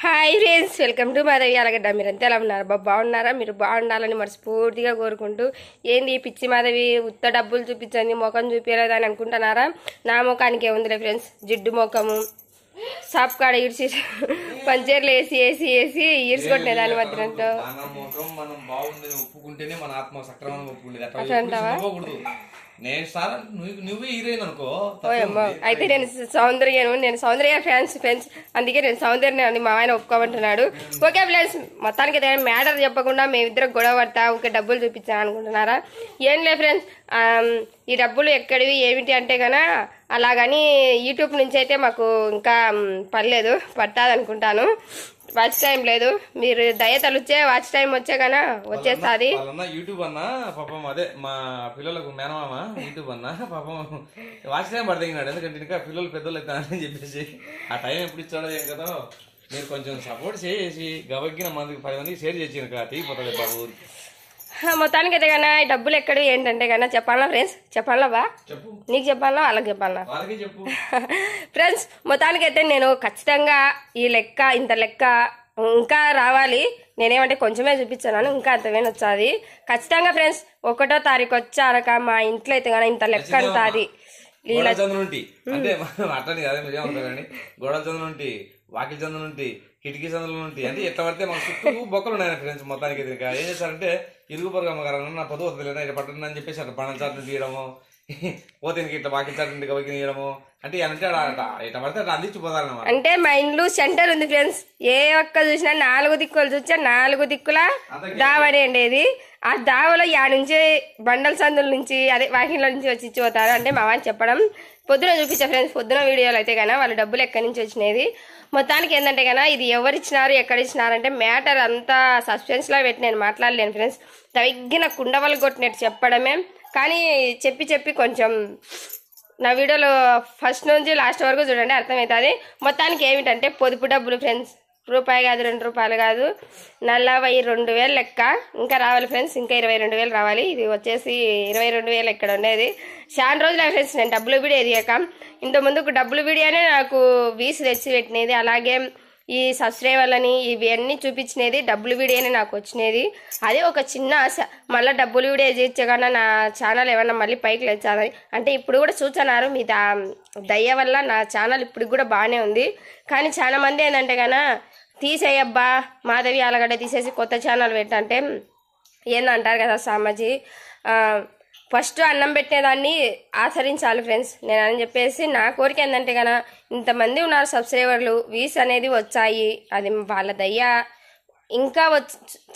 Hi friends, welcome to Madhavi Allagadda. మీరంతా ఎలా ఉన్నారు? బాగున్నారా? మీరు బాగుండాలని మనస్ఫూర్తిగా కోరుకుంటూ, ఏంది పిచ్చి మాధవి ఉత్త డబ్బులు చూపించండి, ముఖం చూపించలేదు అని అనుకుంటున్నారా? నా ముఖానికి ఏముందిలే ఫ్రెండ్స్, జిడ్డు ముఖము, షాప్ కాడ ఇడిచి పంచర్లు వేసి వేసి వేసి ఈడ్చుకొట్టిన దాని మధ్యలో అంటావా? అయితే నేను సౌందర్య ఫ్రెండ్స్ అందుకే నేను సౌందర్యాన్ని మా ఆయన ఒప్పుకోమంటున్నాడు. ఓకే ఫ్రెండ్స్, మొత్తానికి మ్యాటర్ చెప్పకుండా మేమిద్దరం గొడవ పడతా ఊకే డబ్బులు చూపించాను అనుకుంటున్నారా? ఏం లేదు ఫ్రెండ్స్, ఈ డబ్బులు ఎక్కడివి ఏమిటి అంటే కన్నా అలాగని యూట్యూబ్ నుంచి అయితే మాకు ఇంకా పర్లేదు, పట్టాదనుకుంటాను. వాచ్ టైం లేదు, మీరు దయ తలుచే వాచ్ టైం వచ్చే కన్నా వచ్చేస్తుంది. యూట్యూబ్ అన్నా పాపం, అదే మా పిల్లలకు మేనమామ యూట్యూబ్ అన్నా పాపం వాచ్ టైం పడదగినాడు. ఎందుకంటే ఇంకా పిల్లలు పెద్దలు అవుతారని చెప్పేసి ఆ టైం ఎప్పుడు ఇచ్చాడో ఏం కదా. మీరు కొంచెం సపోర్ట్ చేసి గబగ్గిన మందికి 10 మందికి షేర్ చేసి తీగిపోతుంది బాబు. మొత్తానికి అయితే కన్నా ఈ డబ్బులు ఎక్కడు ఏంటంటే కన్నా చెప్పాలా ఫ్రెండ్స్? చెప్పాలా బా? నీకు చెప్పాలా వాళ్ళకి చెప్పాలా? ఫ్రెండ్స్, మొత్తానికి అయితే నేను ఖచ్చితంగా ఈ లెక్క ఇంత లెక్క ఇంకా రావాలి. నేనేమంటే కొంచెమే చూపించాను, ఇంకా అంతవేనా వచ్చాది ఖచ్చితంగా ఫ్రెండ్స్. 1వ తారీఖు వచ్చారక మా ఇంట్లో అయితే కన్నా ఇంత లెక్క అంటుంది. అంటే అట్లని కదా, మీరేమంటారండి, గోడల చంద్రులు నుండి, వాకిలి చంద్రులు నుండి, కిటికీ చంద్రుల నుండి, అంటే ఎట్లా పడితే మన చుట్టూ బొక్కలు ఉన్నాయి ఫ్రెండ్స్. మొత్తానికి ఏం చేస్తారంటే ఇరుగు పొరుగు అమ్మగారు నా పొద్దు వద్దులేనా ఇట్లా పట్టండి అని చెప్పేసి అట్లా పన్నం చాటు తీయడము, పోతేనికి ఇట్లా వాకిలి చాటు నుండి గబకి తీయడము, అంటే అంటే ఇట్లా పడితే అట్లా అందించిపోతారన్నమాట. అంటే మా ఇంట్లో సెంటర్ ఉంది ఫ్రెండ్స్. ఏ ఒక్క చూసినా 4 దిక్కులు చూసా 4 దిక్కుల దావని ఉండేది. ఆ దావలో నుంచి బండల సందుల నుంచి అదే వాకిల నుంచి వచ్చి ఇచ్చిపోతారు. అంటే మా వాడిని చెప్పడం పొద్దున చూపించా ఫ్రెండ్స్. పొద్దున వీడియోలు అయితే కన్నా వాళ్ళ డబ్బులు ఎక్కడి నుంచి వచ్చినది. మొత్తానికి ఏంటంటే కన్నా ఇది ఎవరు ఇచ్చినారు ఎక్కడ ఇచ్చినారంటే మ్యాటర్ అంతా సస్పెన్స్ లో పెట్టి నేను మాట్లాడలేను ఫ్రెండ్స్. తగ్గిన కుండవలు కొట్టినట్టు చెప్పడమే. కానీ చెప్పి కొంచెం నా వీడియోలో ఫస్ట్ నుంచి లాస్ట్ వరకు చూడండి, అర్థమవుతుంది. మొత్తానికి ఏమిటంటే పొదుపు డబ్బులు ఫ్రెండ్స్. రూపాయి కాదు, 2 రూపాయలు కాదు, 42,000 లెక్క ఇంకా రావాలి ఫ్రెండ్స్. ఇంకా 22,000 రావాలి. ఇది వచ్చేసి 22,000 ఇక్కడ ఉండేది. చాలా రోజులు ఫ్రెండ్స్ నేను డబ్బులు వీడియో ఎదిగాక. ఇంతకుముందుకు డబ్బులు వీడియోనే నాకు వీసు తెచ్చి పెట్టినది. అలాగే ఈ సబ్స్క్రైబర్లని ఇవన్నీ చూపించినది డబ్బులు వీడియోనే నాకు వచ్చినది. అదే ఒక చిన్న ఆశ, మళ్ళీ డబ్బులు వీడియో చేయగానే నా ఛానల్ ఏమన్నా మళ్ళీ పైకి లేచాలని. అంటే ఇప్పుడు కూడా చూస్తున్నారు, మీ దయ వల్ల నా ఛానల్ ఇప్పుడు కూడా బాగానే ఉంది. కానీ చాలా మంది ఏంటంటే కన్నా తీసేయబ్బా మాధవి ఆలగడ్డ తీసేసి కొత్త ఛానల్ పెట్టంటే ఏందంటారు కదా సామాజీ. ఫస్ట్ అన్నం పెట్టేదాన్ని ఆచరించాలి ఫ్రెండ్స్ నేను అని చెప్పేసి నా కోరిక ఏంటంటే కన్నా ఇంతమంది ఉన్నారు సబ్స్క్రైబర్లు, వీస్ అనేది వచ్చాయి, అది వాళ్ళ దయ్యా. ఇంకా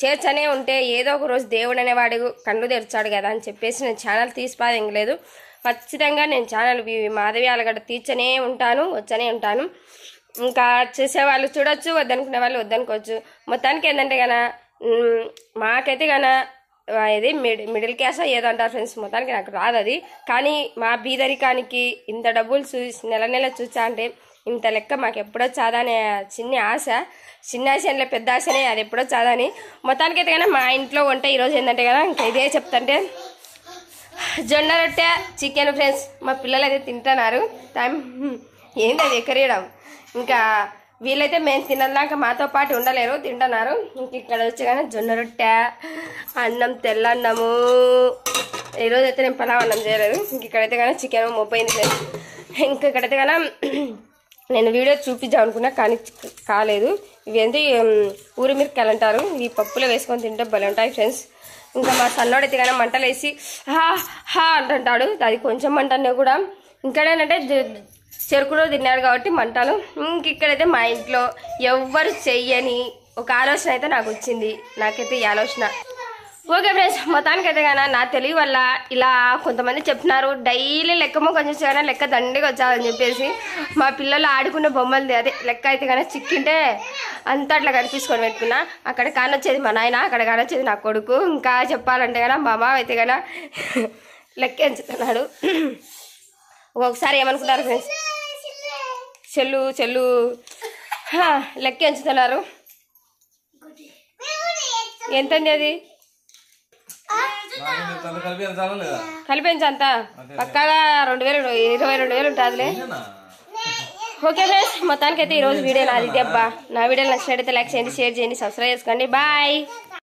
చేర్చనే ఉంటే ఏదో ఒక రోజు దేవుడు అనేవాడు కన్ను తెరిచాడు కదా అని చెప్పేసి నేను ఛానల్ తీసిపాదేం. ఖచ్చితంగా నేను ఛానల్ మాధవి ఆలగడ్డ తీర్చనే ఉంటాను, వచ్చనే ఉంటాను. ఇంకా చేసేవాళ్ళు చూడొచ్చు, వద్దనుకునే వాళ్ళు వద్దనుకోవచ్చు. మొత్తానికి ఏంటంటే కన్నా మాకైతే కన్నా ఇది మిడిల్ క్లాస్ ఏదో అంటారు ఫ్రెండ్స్. మొత్తానికి నాకు రాదు అది. కానీ మా బీదరికానికి ఇంత డబ్బులు నెల చూసా అంటే ఇంత లెక్క మాకు ఎప్పుడో చాదని చిన్న ఆశ పెద్ద ఆశనే, అది ఎప్పుడో చాదని. మొత్తానికి అయితే కన్నా మా ఇంట్లో వంట ఈరోజు ఏంటంటే కదా ఇంకా ఇదే చెప్తుంటే జొన్న రొట్టె చికెన్ ఫ్రెండ్స్. మా పిల్లలు అయితే తింటున్నారు. టైం ఏంటి అది ఎక్కరేయడం. ఇంకా వీళ్ళైతే మేము తినదాకా మాతో పాటు ఉండలేరు, తింటున్నారు. ఇంక ఇక్కడ వచ్చి కానీ జొన్న రొట్టె, అన్నం, తెల్లన్నము. ఈరోజు అయితే నేను పలావ్ అన్నం చేయలేదు. ఇంక ఇక్కడైతే కానీ చికెన్ మొబ్బైంది ఫ్రెండ్స్. ఇంకా ఇక్కడైతే కానీ నేను వీడియో చూపించాను అనుకున్నా కానీ కాలేదు. ఇవి ఏంటి ఊరి మిరకాయలు అంటారు, ఈ పప్పులో వేసుకొని తింటే భలే ఉంటాయి ఫ్రెండ్స్. ఇంకా మా సన్నోడైతే కానీ మంటలు వేసి హా అంటుంటాడు. అది కొంచెం మంటనే కూడా. ఇంకేంటంటే చెరుకులో తిన్నాడు కాబట్టి మంటలు. ఇంక ఇక్కడైతే మా ఇంట్లో ఎవ్వరు చెయ్యని ఒక ఆలోచన అయితే నాకు వచ్చింది. నాకైతే ఈ ఆలోచన ఓకే ఫ్రెండ్స్. మొత్తానికి అయితే కానీ నా తెలివి వల్ల ఇలా కొంతమంది చెప్తున్నారు డైలీ లెక్క మొక్క చూసి కానీ లెక్క దండిగా వచ్చాదని చెప్పేసి. మా పిల్లలు ఆడుకునే బొమ్మలది అదే లెక్క అయితే కానీ చిక్కింటే అంతా అట్లా కనిపించుకొని పెట్టుకున్నా. అక్కడ కానొచ్చేది మా నాయన, అక్కడ కానొచ్చేది నా కొడుకు. ఇంకా చెప్పాలంటే కదా మా మామ అయితే కదా లెక్క ఎంచుతున్నాడు. ఒక్కొక్కసారి ఏమనుకుంటారు ఫ్రెండ్స్, చెల్లు లెక్క ఎంచుతున్నారు. ఎంతండి అది కలిపించంత పక్కాగా 22,000 ఉంటుందిలే. ఓకే ఫ్రెండ్స్, మొత్తానికైతే ఈరోజు వీడియో నాది అబ్బా. నా వీడియోలు నచ్చినట్టయితే లైక్ చేయండి, షేర్ చేయండి, సబ్స్క్రైబ్ చేసుకోండి. బాయ్.